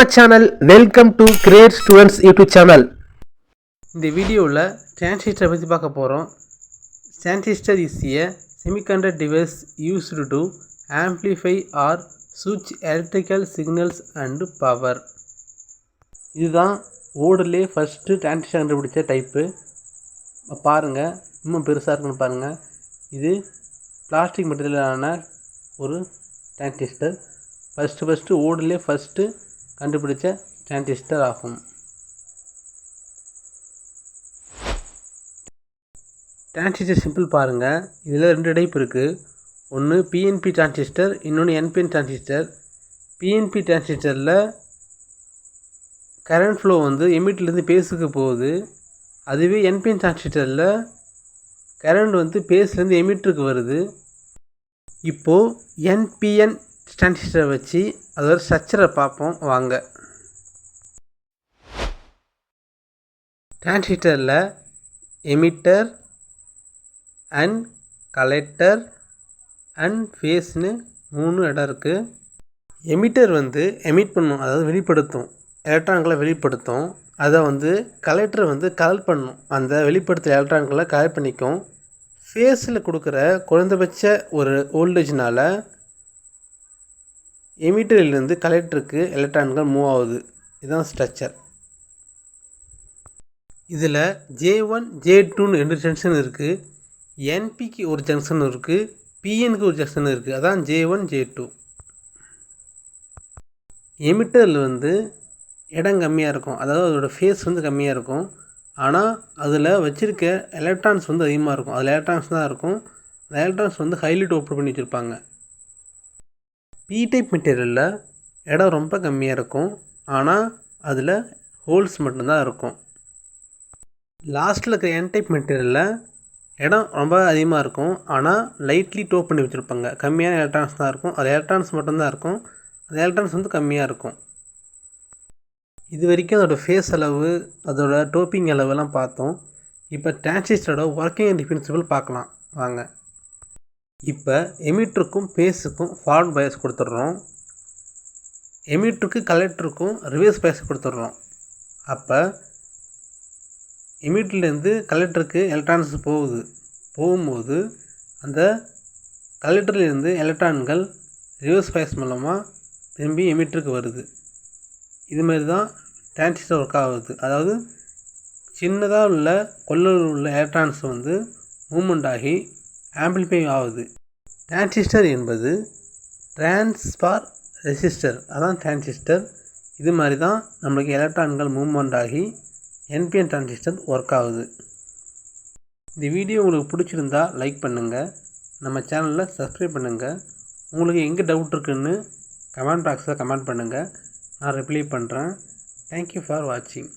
நம்ம channel welcome to great students YouTube channel. இந்த வீடியோவில் டிரான்சிஸ்டரை பற்றி பார்க்க போகிறோம். Transistor is a semiconductor device used to amplify or சுவிட்ச் எலக்ட்ரிக்கல் சிக்னல்ஸ் அண்ட் பவர். இதுதான் ஓடுலே ஃபஸ்ட்டு டிரான்சிஸ்டர் கண்டுபிடிச்ச டைப்பு. பாருங்கள், இன்னும் பெருசாக இருக்குன்னு பாருங்கள். இது பிளாஸ்டிக் மெட்டீரியலான ஒரு டிரான்சிஸ்டர். ஃபஸ்ட்டு ஓடுலே ஃபஸ்ட்டு கண்டுபிடிச்ச டிரான்சிஸ்டர் ஆகும். டிரான்சிஸ்டர் சிம்பிள் பாருங்கள். இதில் 2 டைப் இருக்குது. ஒன்று பிஎன்பி டிரான்சிஸ்டர், இன்னொன்று என்பிஎன் டிரான்சிஸ்டர். பிஎன்பி டிரான்சிஸ்டரில் கரண்ட் ஃப்ளோ எமிட்லேருந்து பேஸுக்கு போகுது. அதுவே என்பிஎன் டிரான்சிஸ்டரில் கரண்ட் பேஸ்லேருந்து எமிட்டருக்கு வருது. இப்போது என்பிஎன் டிரான்சிஸ்டரை வச்சு அதோட ஸ்ட்ரக்சரை பார்ப்போம் வாங்க. டிரான்சிஸ்டரில் எமிட்டர் அண்ட் கலெக்டர் அண்ட் ஃபேஸ்னு 3 இடம் இருக்குது. எமிட்டர் எமிட் பண்ணும், அதாவது வெளிப்படுத்தும், எலக்ட்ரான்களை வெளிப்படுத்தும். அதை கலெக்டர் கலெக்ட் பண்ணும், அந்த வெளிப்படுத்துகிற எலக்ட்ரான்களை கலெக்ட் பண்ணிக்கும். ஃபேஸில் கொடுக்குற குறைந்தபட்ச ஒரு வோல்டேஜ்னால் எமிட்டரிலிருந்து கலெக்டருக்கு எலக்ட்ரான்கள் மூவ் ஆகுது. இதுதான் ஸ்ட்ரக்சர். இதில் J1 J2ன்னு 2 ஜங்ஷன் இருக்குது. என்பிக்கு ஒரு ஜங்ஷன் இருக்குது, பிஎனுக்கு ஒரு ஜங்ஷன் இருக்குது. அதான் J1 J2. எமிட்டரில் இடம் கம்மியாக இருக்கும், அதாவது அதோட ஃபேஸ் கம்மியாக இருக்கும். ஆனால் அதில் வச்சுருக்க எலக்ட்ரான்ஸ் அதிகமாக இருக்கும். அதில் எலக்ட்ரான்ஸ் தான் இருக்கும். அந்த எலக்ட்ரான்ஸ் ஹைலி டோப் பண்ணி வச்சுருப்பாங்க. பி டைப் மெட்டீரியலில் இடம் ரொம்ப கம்மியாக இருக்கும், ஆனால் அதில் ஹோல்ஸ் மட்டும்தான் இருக்கும். லாஸ்ட்டில் இருக்கிற என் டைப் மெட்டீரியலில் இடம் ரொம்ப அதிகமாக இருக்கும், ஆனால் லைட்லி டோப் பண்ணி வச்சுருப்பாங்க. கம்மியான எலக்ட்ரான்ஸ் தான் இருக்கும், அதில் எலக்ட்ரான்ஸ் மட்டும்தான் இருக்கும். அந்த எலக்ட்ரான்ஸ் கம்மியாக இருக்கும். இது வரைக்கும் அதோடய ஃபேஸ் அளவு, அதோட டோப்பிங் அளவெல்லாம் பார்த்தோம். இப்போ டிரான்சிஸ்டரோட ஒர்க்கிங் அண்ட் பிரின்சிபல் பார்க்கலாம் வாங்க. இப்போ எமிட்டருக்கும் பேஸுக்கும் ஃபார்வர்ட் பயாஸ் கொடுத்துட்றோம். எமிட்டருக்கு கலெக்டருக்கும் ரிவர்ஸ் பயாஸ் கொடுத்துட்றோம். அப்போ எமிட்டர்லேருந்து கலெக்டருக்கு எலக்ட்ரான்ஸ் போகும்போது அந்த கலெக்டர்லேருந்து எலக்ட்ரான்கள் ரிவர்ஸ் பயாஸ் மூலமாக திரும்பி எமிட்டருக்கு வருது. இதுமாரி தான் டிரான்சிஸ்டர் ஒர்க் ஆகுது. அதாவது சின்னதாக உள்ள கொள்ளளவு உள்ள எலக்ட்ரான்ஸ் மூவ்மெண்ட் ஆகி ஆம்பிளிஃபை ஆகுது. டிரான்சிஸ்டர் என்பது டிரான்ஸ்ஃபார் ரெசிஸ்டர், அதான் டிரான்சிஸ்டர். இது மாதிரி தான் நம்மளுக்கு எலக்ட்ரான்கள் மூவ்மெண்ட் ஆகி என்பிஎன் டிரான்சிஸ்டர் ஒர்க் ஆகுது. இந்த வீடியோ உங்களுக்கு பிடிச்சிருந்தா லைக் பண்ணுங்கள், நம்ம சேனலில் சப்ஸ்கிரைப் பண்ணுங்கள். உங்களுக்கு எங்கே டவுட் இருக்குதுன்னு கமெண்ட் பாக்ஸில் கமெண்ட் பண்ணுங்கள், நான் ரிப்ளை பண்ணுறேன். தேங்க்யூ ஃபார் வாட்சிங்.